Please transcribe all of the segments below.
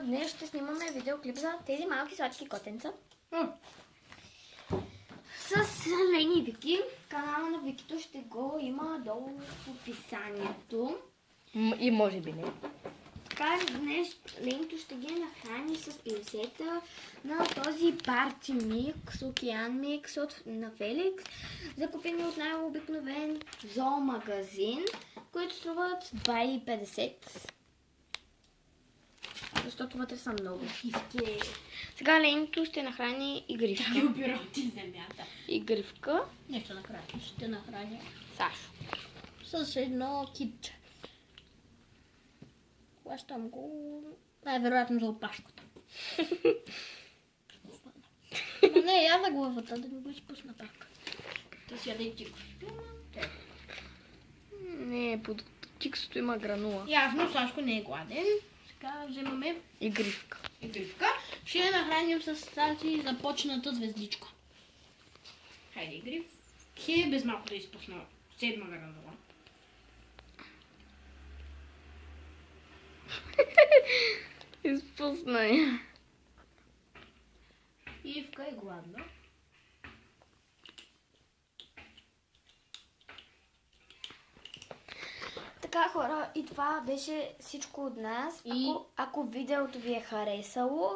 Днес ще снимаме видеоклип за тези малки сладки котенца. С Лени и Вики. Канала на Викито ще го има долу в описанието. И може би не. Така, днес Ленито ще ги нахрани с пинцета на този парти микс, океан микс на Феликс, закупени от най-обикновен зоомагазин, които струват 2,50. Защото вътре са много. Сега Ленито ще нахрани игривка. Ги обира от земята. Игривка. Нещо накрая ще нахраня Сашо. с едно китче. Хващам го най-вероятно за опашката. Не, я за главата, да ми го изпусна пак. Да си яде тикс. Не, под тиксото има гранула. Явно Сашко не е гладен. Сега вземаме Игривка. игривка. Ще я нахраним с тази започната звездичка. Хайде, игрив. Без малко да изпусна 7 гранула. Изпусна я. Ивка е гладна. Така, хора, и това беше всичко от нас. Ако видеото ви е харесало,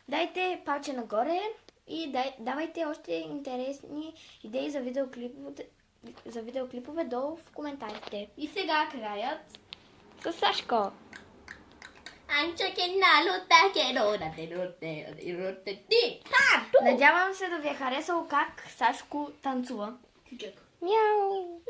дайте палче нагоре и давайте още интересни идеи за видеоклипове долу в коментарите. И сега краят. С Сашко. Надявам се да ви е харесало как Сашко танцува. Чучек. Мяу!